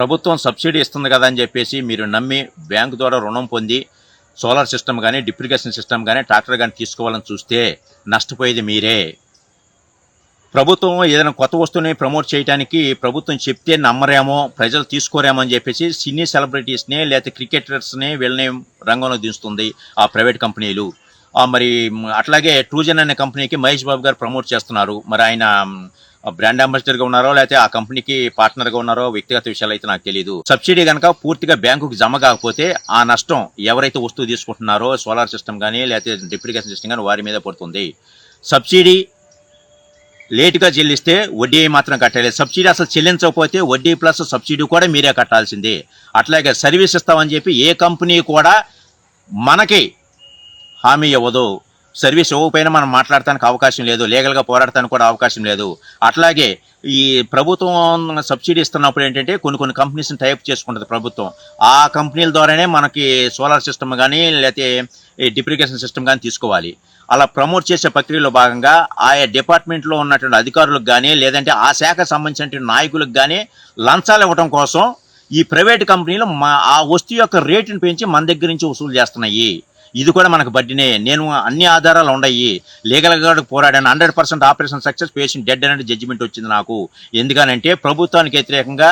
ప్రభుత్వం సబ్సిడీ ఇస్తుంది కదా అని చెప్పేసి మీరు నమ్మి బ్యాంకు ద్వారా రుణం పొంది సోలార్ సిస్టమ్ కానీ డిప్రికేషన్ సిస్టమ్ కానీ ట్రాక్టర్ కానీ తీసుకోవాలని చూస్తే నష్టపోయేది మీరే. ప్రభుత్వం ఏదైనా కొత్త వస్తువుని ప్రమోట్ చేయడానికి ప్రభుత్వం చెప్తే నమ్మరేమో, ప్రజలు తీసుకోరేమో అని చెప్పేసి సినీ సెలబ్రిటీస్ని లేకపోతే క్రికెటర్స్ని వీళ్ళని రంగంలో దించుతుంది ఆ ప్రైవేట్ కంపెనీలు. మరి అట్లాగే ట్రూజన్ అనే కంపెనీకి మహేష్ బాబు గారు ప్రమోట్ చేస్తున్నారు. మరి ఆయన బ్రాండ్ అంబాసిడర్గా ఉన్నారో లేకపోతే ఆ కంపెనీకి పార్ట్నర్గా ఉన్నారో వ్యక్తిగత విషయాలు అయితే నాకు తెలియదు. సబ్సిడీ కనుక పూర్తిగా బ్యాంకుకి జమ కాకపోతే ఆ నష్టం ఎవరైతే వస్తువు తీసుకుంటున్నారో సోలార్ సిస్టమ్ కానీ లేకపోతే డిప్రికేషన్ సిస్టమ్ కానీ వారి మీద పడుతుంది. సబ్సిడీ లేటుగా చెల్లిస్తే వడ్డీ మాత్రం కట్టాలి. సబ్సిడీ అసలు చెల్లించకపోతే వడ్డీ ప్లస్ సబ్సిడీ కూడా మీరే కట్టాల్సిందే. అట్లాగే సర్వీస్ ఇస్తామని చెప్పి ఏ కంపెనీ కూడా మనకి హామీ ఇవ్వదు. సర్వీస్ ఇవ్వకపోయినా మనం మాట్లాడటానికి అవకాశం లేదు, లీగల్గా పోరాడటానికి కూడా అవకాశం లేదు. అట్లాగే ఈ ప్రభుత్వం సబ్సిడీ ఇస్తున్నప్పుడు ఏంటంటే కొన్ని కంపెనీస్ని టైప్ చేసుకుంటుంది ప్రభుత్వం. ఆ కంపెనీల ద్వారానే మనకి సోలార్ సిస్టమ్ కానీ లేకపోతే ఈ డిప్రికేషన్ సిస్టమ్ కానీ తీసుకోవాలి. అలా ప్రమోట్ చేసే ప్రక్రియలో భాగంగా ఆయా డిపార్ట్మెంట్లో ఉన్నటువంటి అధికారులకు కానీ లేదంటే ఆ శాఖకు సంబంధించిన నాయకులకు కానీ లంచాలు ఇవ్వడం కోసం ఈ ప్రైవేట్ కంపెనీలు ఆ వస్తువు యొక్క రేటును పెంచి మన దగ్గర నుంచి వసూలు చేస్తున్నాయి. ఇది కూడా మనకు బడ్డీనే. నేను అన్ని ఆధారాలు ఉన్నాయి, లీగల్గా పోరాడాను. 100% ఆపరేషన్ సక్సెస్, పేషెంట్ డెడ్ అనేది జడ్జిమెంట్ వచ్చింది నాకు. ఎందుకనంటే ప్రభుత్వానికి వ్యతిరేకంగా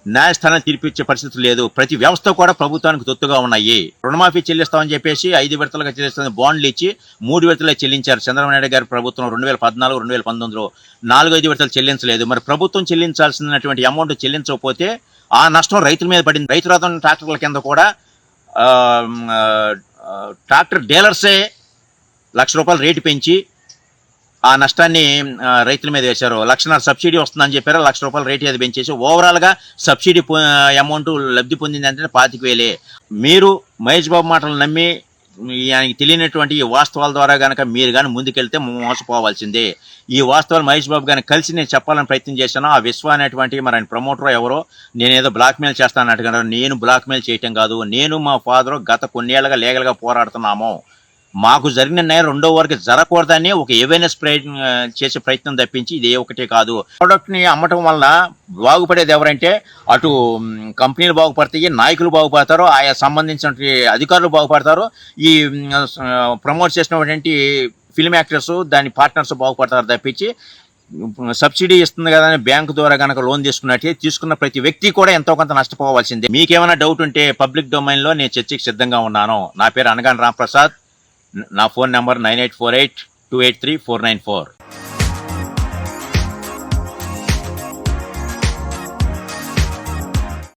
న్యాయస్థానాన్ని తీర్పిచ్చే పరిస్థితి లేదు. ప్రతి వ్యవస్థ కూడా ప్రభుత్వానికి తొత్తుగా ఉన్నాయి. రుణమాఫీ చెల్లిస్తామని చెప్పేసి 5 విడతలుగా చెల్లిస్తామని బాండ్లు ఇచ్చి 3 విడతలే చెల్లించారు చంద్రబాబు నాయుడు గారి ప్రభుత్వం 2014, 2019లో 4-5 విడతలు చెల్లించలేదు. మరి ప్రభుత్వం చెల్లించాల్సినటువంటి అమౌంట్ చెల్లించకపోతే ఆ నష్టం రైతుల మీద పడింది. రైతు రథం ట్రాక్టర్ల కింద కూడా ట్రాక్టర్ డీలర్సే ₹1,00,000 రేటు పెంచి ఆ నష్టాన్ని రైతుల మీద వేశారు. 1,00,000 సబ్సిడీ వస్తుందని చెప్పారు, ₹1,00,000 రేటు అది పెంచేసి ఓవరాల్గా సబ్సిడీ అమౌంట్ లబ్ధి పొందింది అంటే 25,000. మీరు మహేష్ బాబు మాటలు నమ్మి ఆయనకి తెలియనటువంటి ఈ వాస్తవాల ద్వారా కనుక మీరు కానీ ముందుకెళ్తే మోసపోవాల్సిందే. ఈ వాస్తవాలు మహేష్ బాబు గారిని కలిసి నేను చెప్పాలని ప్రయత్నం చేశాను. ఆ విశ్వ అనేటువంటి మరి ఆయన ప్రమోటర్ ఎవరో నేనేదో బ్లాక్మెయిల్ చేస్తానట్టుగా, నేను బ్లాక్మెయిల్ చేయటం కాదు. నేను మా ఫాదరు గత కొన్నేళ్లుగా లీగల్గా పోరాడుతున్నాము. మాకు జరిగిన న్యాయం రెండో వారికి జరగకూడదని ఒక అవేర్నెస్ చేసే ప్రయత్నం తప్పించి ఇది ఒకటే కాదు. ప్రోడక్ట్ని అమ్మటం వల్ల బాగుపడేది ఎవరంటే అటు కంపెనీలు బాగుపడతాయి, నాయకులు బాగుపడతారు, ఆయా సంబంధించిన అధికారులు బాగుపడతారు, ఈ ప్రమోట్ చేసినటువంటి ఫిల్మ్ యాక్టర్స్ దాని పార్ట్నర్స్ బాగుపడతారు తప్పించి సబ్సిడీ ఇస్తుంది కదా అని బ్యాంకు ద్వారా కనుక లోన్ తీసుకున్నట్టే తీసుకున్న ప్రతి వ్యక్తి కూడా ఎంతో కొంత నష్టపోవాల్సిందే. మీకేమైనా డౌట్ ఉంటే పబ్లిక్ డొమైన్లో నేను చర్చకి సిద్ధంగా ఉన్నాను. నా పేరు అనగాని రాంప్రసాద్. నా ఫోన్ నెంబర్ 9848283494.